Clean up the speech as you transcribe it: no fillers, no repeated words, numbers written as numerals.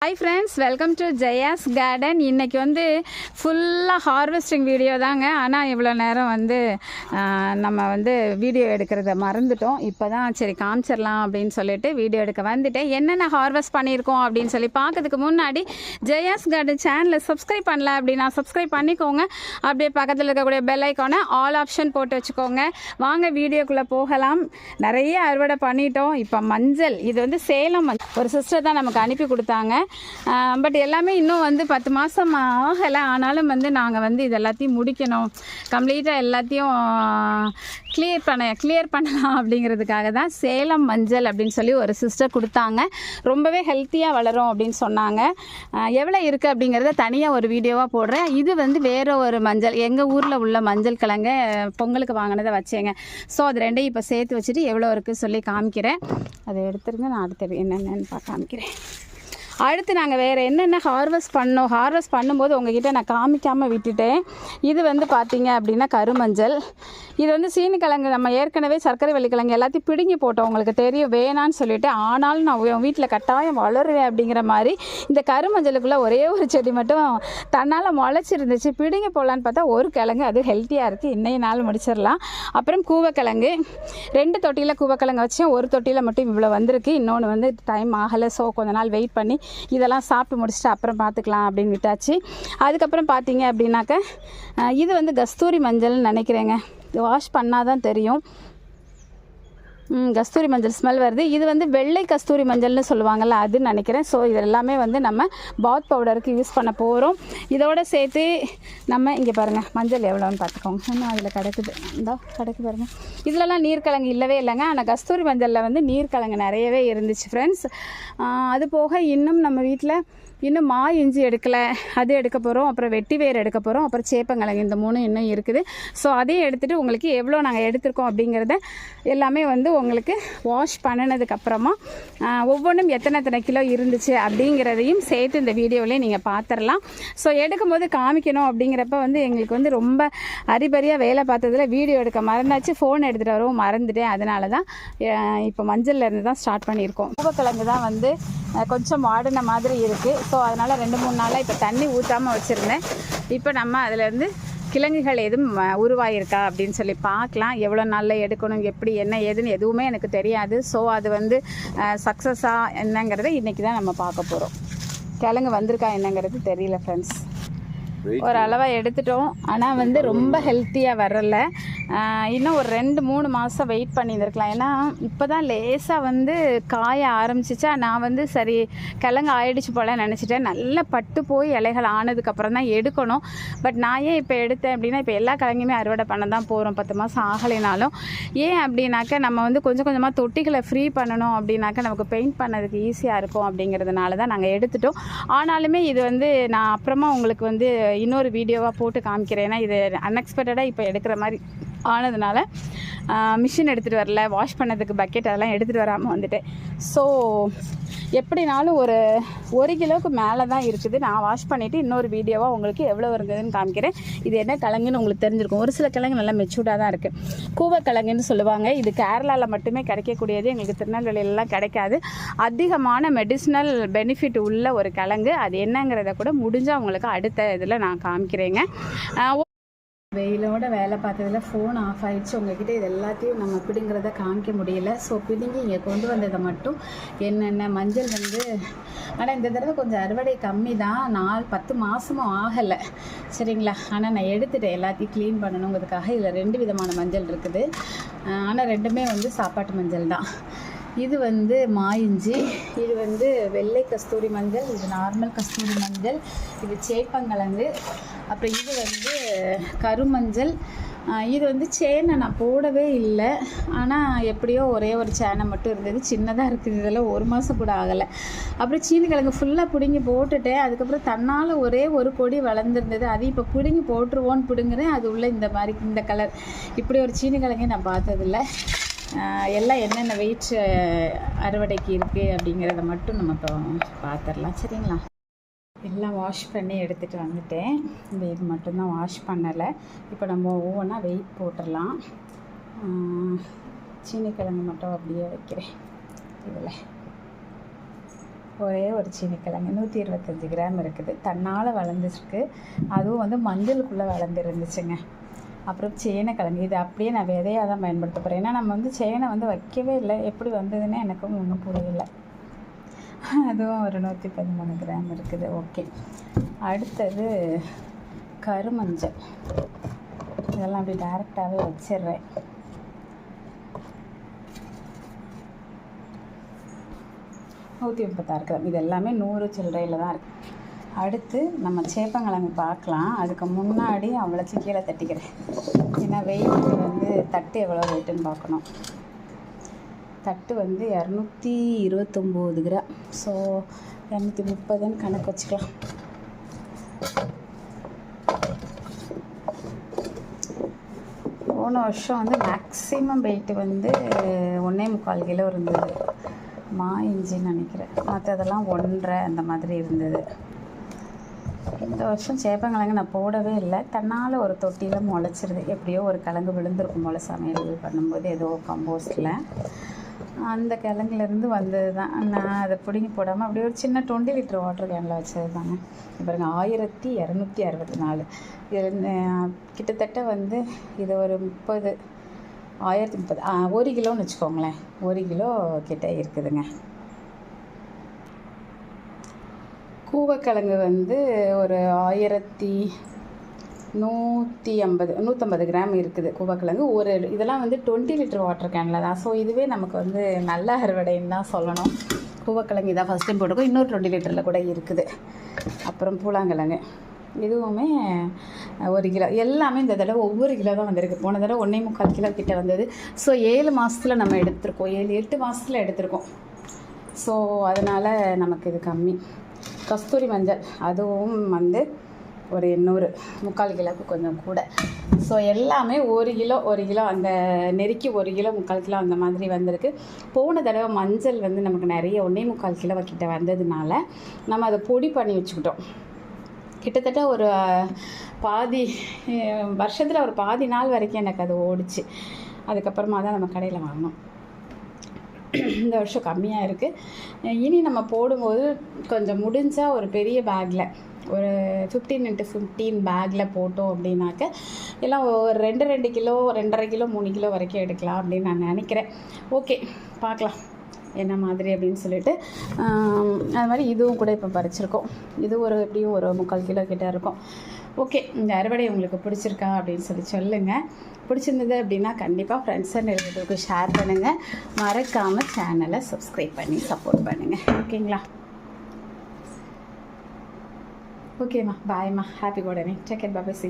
Hi friends, welcome to Jaya's garden. இன்றைக்கி வந்து ஃபுல்லாக ஹார்வெஸ்டிங் வீடியோ தாங்க. ஆனால் இவ்வளோ நேரம் வந்து நம்ம வந்து வீடியோ எடுக்கிறத மறந்துட்டோம். இப்போ தான் சரி காமிச்சிடலாம் அப்படின்னு சொல்லிட்டு வீடியோ எடுக்க வந்துட்டேன். என்னென்ன ஹார்வெஸ்ட் பண்ணியிருக்கோம் அப்படின்னு சொல்லி பார்க்கறதுக்கு முன்னாடி ஜெயாஸ் கார்டன் சேனலை சப்ஸ்கிரைப் பண்ணல அப்படின்னா சப்ஸ்கிரைப் பண்ணிக்கோங்க. அப்படியே பக்கத்தில் இருக்கக்கூடிய பெல் ஐக்கானை ஆல் ஆப்ஷன் போட்டு வச்சுக்கோங்க. வாங்க வீடியோக்குள்ளே போகலாம். நிறைய அறுவடை பண்ணிட்டோம். இப்போ மஞ்சள், இது வந்து சேலம் ஒரு சிஸ்டர் தான் நமக்கு அனுப்பி கொடுத்தாங்க. பட் எல்லாமே இன்னும் வந்து 10 மாதம் ஆகலை. ஆனாலும் வந்து நாங்கள் வந்து இது எல்லாத்தையும் முடிக்கணும், கம்ப்ளீட்டாக எல்லாத்தையும் கிளியர் பண்ணலாம் அப்படிங்கிறதுக்காக தான் சேலம் மஞ்சள் அப்படின்னு சொல்லி ஒரு சிஸ்டர் கொடுத்தாங்க. ரொம்பவே ஹெல்த்தியாக வளரும் அப்படின்னு சொன்னாங்க. எவ்வளோ இருக்குது அப்படிங்கிறத தனியாக ஒரு வீடியோவாக போடுறேன். இது வந்து வேறு ஒரு மஞ்சள், எங்கள் ஊரில் உள்ள மஞ்சள் கிழங்க பொங்கலுக்கு வாங்கினதை வச்சேங்க. ஸோ அது ரெண்டையும் இப்போ சேர்த்து வச்சுட்டு எவ்வளோ இருக்குது சொல்லி காமிக்கிறேன். அதை எடுத்துருங்க, நான் அடுத்து என்னென்னு காமிக்கிறேன். அடுத்து நாங்கள் வேறு என்னென்ன ஹார்வெஸ்ட் பண்ணும்போது உங்ககிட்ட நான் காமிக்காமல் விட்டுட்டேன். இது வந்து பார்த்திங்க அப்படின்னா கருமஞ்சள். இது வந்து சீனிக்கிழங்கு, நம்ம ஏற்கனவே சர்க்கரை வெள்ளிக்கிழங்கு எல்லாத்தையும் பிடுங்கி போட்டோம், உங்களுக்கு தெரியும், வேணான்னு சொல்லிவிட்டு. ஆனாலும் நான் வீட்டில் கட்டாயம் வளருவேன் அப்படிங்கிற மாதிரி இந்த கருமஞ்சளுக்குள்ளே ஒரே ஒரு செடி மட்டும் தன்னால் முளைச்சிருந்துச்சு. பிடுங்கி போடலான்னு பார்த்தா ஒரு கிழங்கு, அது ஹெல்த்தியாக இருக்குது, இன்னைய நாள் முடிச்சிடலாம். அப்புறம் கூவக்கிழங்கு, 2 தொட்டியில் கூவக்கிழங்கு வச்சேன். ஒரு தொட்டியில் மட்டும் இவ்வளோ வந்திருக்கு. இன்னொன்று வந்து டைம் ஆகலை. ஸோ கொஞ்ச நாள் வெயிட் பண்ணி இதெல்லாம் சாப்பிட்டு முடிச்சுட்டு அப்புறம் பார்த்துக்கலாம் அப்படின்னு விட்டாச்சு. அதுக்கப்புறம் பார்த்தீங்க அப்படின்னாக்க இது வந்து கஸ்தூரி மஞ்சள்னு நினைக்கிறேங்க. வாஷ் பண்ணால் தான் தெரியும். கஸ்தூரி மஞ்சள் ஸ்மெல் வருது. இது வந்து வெள்ளை கஸ்தூரி மஞ்சள்னு சொல்லுவாங்கள்ல, அதுன்னு நினைக்கிறேன். ஸோ இதெல்லாமே வந்து நம்ம பாத் பவுடருக்கு யூஸ் பண்ண போகிறோம். இதோடு சேர்த்து நம்ம இங்கே பாருங்கள் மஞ்சள் எவ்வளோன்னு பார்த்துக்கோங்க. இன்னும் அதில் கிடக்குது, இந்தோ கிடக்கு பாருங்கள். இதிலலாம் நீர்க்கிழங்கு இல்லவே இல்லைங்க. ஆனால் கஸ்தூரி மஞ்சளில் வந்து நீர்க்கிழங்கு நிறையவே இருந்துச்சு ஃப்ரெண்ட்ஸ். அது போக இன்னும் நம்ம வீட்டில் இன்னும் இஞ்சி எடுக்கலை, அது எடுக்க போகிறோம். அப்புறம் வெட்டி வேர் எடுக்க போகிறோம். அப்புறம் சேப்பங்கிழங்கு, இந்த 3 இன்னும் இருக்குது. ஸோ அதையும் எடுத்துகிட்டு உங்களுக்கு எவ்வளோ நாங்கள் எடுத்திருக்கோம் அப்படிங்கிறத எல்லாமே வந்து உங்களுக்கு வாஷ் பண்ணினதுக்கப்புறமா ஒவ்வொன்றும் எத்தனை கிலோ இருந்துச்சு அப்படிங்கிறதையும் சேர்த்து இந்த வீடியோவிலே நீங்கள் பார்த்துடலாம். ஸோ எடுக்கும்போது காமிக்கணும் அப்படிங்கிறப்ப வந்து எங்களுக்கு வந்து ரொம்ப அரிபரியாக வேலை பார்த்ததில் வீடியோ எடுக்க மறந்தாச்சு. ஃபோன் எடுத்துகிட்டு வரவும் மறந்துட்டேன். அதனால தான் இப்போ மஞ்சள்லேருந்து தான் ஸ்டார்ட் பண்ணியிருக்கோம். பூவக்கிழங்கு தான் வந்து கொஞ்சம் வாடின மாதிரி இருக்குது. ஸோ அதனால் 2-3 நாளாக இப்போ தண்ணி ஊற்றாமல் வச்சுருந்தேன். இப்போ நம்ம அதிலேருந்து கிழங்குகள் எதுவும் உருவாயிருக்கா அப்படின்னு சொல்லி பார்க்கலாம். எவ்வளோ நாளில் எடுக்கணும், எப்படி என்ன ஏதுன்னு எதுவுமே எனக்கு தெரியாது. ஸோ அது வந்து சக்ஸஸாக என்னங்கிறத இன்றைக்கி தான் நம்ம பார்க்க போகிறோம். கிழங்கு வந்திருக்கா என்னங்கிறது தெரியல ஃப்ரெண்ட்ஸ். ஒரு அளவாக எடுத்துட்டோம். ஆனால் வந்து ரொம்ப ஹெல்த்தியாக வரல. இன்னும் ஒரு 2-3 மாதம் வெயிட் பண்ணியிருந்துருக்கலாம். ஏன்னா இப்போ தான் லேசாக வந்து காய ஆரம்பிச்சிச்சா. நான் வந்து சரி கிழங்கு ஆயிடுச்சு போல நினச்சிட்டேன். நல்லா பட்டு போய் இலைகள் ஆனதுக்கப்புறம் தான் எடுக்கணும். பட் நான் ஏன் இப்போ எடுத்தேன் அப்படின்னா, இப்போ எல்லா கிழங்குமே அறுவடை பண்ண தான் போகிறோம், 10 மாதம் ஆகலைனாலும். ஏன் அப்படின்னாக்க நம்ம வந்து கொஞ்சம் கொஞ்சமாக தொட்டிகளை ஃப்ரீ பண்ணணும் அப்படின்னாக்க நமக்கு பெயிண்ட் பண்ணதுக்கு ஈஸியாக இருக்கும் அப்படிங்கிறதுனால தான் நாங்கள் எடுத்துட்டோம். ஆனாலுமே இது வந்து நான் அப்புறமா உங்களுக்கு வந்து இன்னொரு வீடியோவாக போட்டு காமிக்கிறேன். ஏன்னா இது அன்எக்ஸ்பெக்டடாக இப்போ எடுக்கிற மாதிரி ஆனதுனால மிஷின் எடுத்துகிட்டு வரல, வாஷ் பண்ணதுக்கு பக்கெட் அதெல்லாம் எடுத்துகிட்டு வராமல் வந்துட்டேன். ஸோ எப்படினாலும் ஒரு கிலோவுக்கு மேலே தான் இருக்குது. நான் வாஷ் பண்ணிவிட்டு இன்னொரு வீடியோவாக உங்களுக்கு எவ்வளோ இருக்குதுன்னு காமிக்கிறேன். இது என்ன கிழங்குன்னு உங்களுக்கு தெரிஞ்சிருக்கும். ஒரு சில கிழங்கு நல்லா மெச்சூர்டாக தான் இருக்குது. கூவக்கிழங்குன்னு சொல்லுவாங்க. இது கேரளாவில் மட்டுமே கிடைக்கக்கூடியது, எங்களுக்கு திருநெல்வேலியிலலாம் கிடைக்காது. அதிகமான மெடிசினல் பெனிஃபிட் உள்ள ஒரு கிழங்கு. அது என்னங்கிறத கூட முடிஞ்சால் உங்களுக்கு அடுத்த இதில் நான் காமிக்கிறேங்க. வெயிலோட வேலை பார்த்ததில் ஃபோன் ஆஃப் ஆகிடுச்சு. உங்ககிட்ட இது எல்லாத்தையும் நம்ம பிடுங்கிறத காமிக்க முடியல. ஸோ பிடுங்கி இங்கே கொண்டு வந்ததை மட்டும் என்னென்ன மஞ்சள் வந்து, ஆனால் இந்த தடவை கொஞ்சம் அறுவடை கம்மி தான். 10 மாதமும் ஆகலை சரிங்களா. ஆனால் நான் எடுத்துகிட்டேன், எல்லாத்தையும் க்ளீன் பண்ணணுங்கிறதுக்காக. இதில் 2 விதமான மஞ்சள் இருக்குது. ஆனால் 2மே வந்து சாப்பாட்டு மஞ்சள் தான். இது வந்து இஞ்சி, இது வந்து வெள்ளை கஸ்தூரி மஞ்சள், இது நார்மல் கஸ்தூரி மஞ்சள், இது சேப்பங்கிழங்கு, அப்புறம் இது வந்து கருமஞ்சள். இது வந்து சேனை நான் போடவே இல்லை. ஆனால் எப்படியோ ஒரே ஒரு சேனை மட்டும் இருந்தது, சின்னதாக இருக்குது. இதெல்லாம் 1 மாதம் கூட ஆகலை. அப்புறம் சீனிக்கிழங்கு ஃபுல்லாக பிடுங்கி போட்டுட்டேன். அதுக்கப்புறம் தன்னால் ஒரே ஒரு கொடி வளர்ந்துருந்தது. அது இப்போ பிடுங்கி போட்டுருவோன்னு பிடுங்குறேன். அது உள்ள இந்த மாதிரி இந்த கலர். இப்படி ஒரு சீனிக்கிழங்கே நான் பார்த்ததில்ல. எல்லாம் என்னென்ன வெயிட் அறுவடைக்கு இருக்குது அப்படிங்கிறத மட்டும் நம்ம இப்போ பார்த்துடலாம் சரிங்களா. எல்லாம் வாஷ் பண்ணி எடுத்துகிட்டு வந்துட்டேன். இந்த இது மட்டும்தான் வாஷ் பண்ணலை. இப்போ நம்ம ஒவ்வொன்றா வெயிட் போட்டுடலாம். சீனிக்கிழங்கு மட்டும் அப்படியே வைக்கிறேன். இதில் ஒரே ஒரு சீனிக்கிழங்கு 125 கிராம் இருக்குது, தன்னால் வளர்ந்துருக்கு. அதுவும் வந்து மஞ்சளுக்குள்ளே வளர்ந்துருந்துச்சுங்க. அப்புறம் சேனைக்கிழங்கு, இது அப்படியே நான் விதையாக தான் பயன்படுத்த போகிறேன். ஏன்னா நம்ம வந்து சேனை வந்து வைக்கவே இல்லை, எப்படி வந்ததுன்னு எனக்கும் ஒன்றும் புரியல. அதுவும் ஒரு 113 கிராம் இருக்குது. ஓகே, அடுத்தது கருமஞ்சள். இதெல்லாம் அப்படி டைரெக்டாகவே வச்சிடுறேன். நூற்றி 36 கிராம். இது எல்லாமே 100 சில்லறையில் தான் இருக்குது. அடுத்து நம்ம சேப்பங்கிழங்கு பார்க்கலாம். அதுக்கு முன்னாடி அவ்வளோச்சி கீழே தட்டிக்கிறேன். ஏன்னா வெயிட்டு வந்து தட்டு எவ்வளோ வெயிட்டுன்னு பார்க்கணும். தட்டு வந்து 229 கிராம். ஸோ 230ன்னு கணக்கு வச்சுக்கலாம். போன வருஷம் வந்து மேக்ஸிமம் வெயிட்டு வந்து 1.25 கிலோ இருந்தது. இஞ்சின்னு நினைக்கிறேன். மற்றதெல்லாம் 1.5 அந்த மாதிரி இருந்தது. இந்த வருஷம் சேப்பங்கிழங்கு நான் போடவே இல்லை. தன்னால் ஒரு தொட்டியில் முளைச்சிருது. எப்படியோ ஒரு கிழங்கு விழுந்திருக்கும் போல் சமையல் பண்ணும்போது ஏதோ கம்போஸ்டில். அந்த கிழங்குலேருந்து வந்தது தான். நான் அதை பிடுங்கி போடாமல் அப்படியே ஒரு சின்ன 20 லிட்டர் வாட்டர் கேனில் வச்சது தாங்க. பாருங்க 1264. இது கிட்டத்தட்ட வந்து இது ஒரு 1030 1 கிலோன்னு வச்சுக்கோங்களேன். 1 கிலோ கிட்ட இருக்குதுங்க. கூவக்கிழங்கு வந்து ஒரு 150 கிராம் இருக்குது கூவக்கிழங்கு. இதெல்லாம் வந்து 20 லிட்டர் வாட்டர் கேனில் தான். ஸோ இதுவே நமக்கு வந்து நல்ல அறுவடைன்னு தான் சொல்லணும். கூவக்கிழங்கு இதான் ஃபஸ்ட் டைம் போட்டுக்கோ. இன்னொரு 20 லிட்டரில் கூட இருக்குது. அப்புறம் பூலாங்கிழங்கு, இதுவுமே 1 கிலோ. எல்லாமே இந்த தடவை ஒவ்வொரு கிலோ தான் வந்திருக்கு. போன தடவை 1.25 கிலோ கிட்ட வந்தது. ஸோ 7 மாதத்தில் நம்ம எடுத்திருக்கோம். 7-8 மாதத்தில் எடுத்திருக்கோம். ஸோ அதனால் நமக்கு இது கம்மி. கஸ்தூரி மஞ்சள் அதுவும் வந்து ஒரு 800, 3/4 கிலோவுக்கு கொஞ்சம் கூட. ஸோ எல்லாமே 1 கிலோ அந்த நெருக்கி 1 கிலோ 3/4 கிலோ அந்த மாதிரி வந்திருக்கு. போன தடவை மஞ்சள் வந்து நமக்கு நிறைய 1.25 கிலோ கிட்ட வந்ததுனால நம்ம அதை பொடி பண்ணி வச்சுக்கிட்டோம். கிட்டத்தட்ட ஒரு பாதி வருஷத்தில் ஒரு பாதி நாள் வரைக்கும் எனக்கு அது ஓடிச்சு. அதுக்கப்புறமா தான் நம்ம கடையில் வாங்கினோம். இந்த வருஷம் கம்மியாக இருக்குது. இனி நம்ம போடும்போது கொஞ்சம் முடிஞ்சால் ஒரு பெரிய பேக்கில் ஒரு 15x15 பேக்கில் போட்டோம் அப்படின்னாக்க எல்லாம் ஒரு 2 கிலோ 2.5 கிலோ 3 கிலோ வரைக்கும் எடுக்கலாம் அப்படின்னு நான் நினைக்கிறேன். ஓகே, பார்க்கலாம் என்ன மாதிரி அப்படின்னு சொல்லிட்டு. அது மாதிரி இதுவும் கூட இப்போ பறிச்சிருக்கோம். இது ஒரு எப்படியும் ஒரு 3/4 கிலோ கிட்ட இருக்கும். ஓகே, இந்த அறுவடை உங்களுக்கு பிடிச்சிருக்கா அப்படின்னு சொல்லி சொல்லுங்கள். பிடிச்சிருந்தது அப்படின்னா கண்டிப்பாக ஃப்ரெண்ட்ஸ் அண்ட் ரிலேட்டிவ்க்கு ஷேர் பண்ணுங்கள். மறக்காமல் சேனலை சப்ஸ்கிரைப் பண்ணி சப்போர்ட் பண்ணுங்கள். ஓகேங்களா? ஓகேம்மா, பாய்மா, happy gardening. Take care, bye, see you.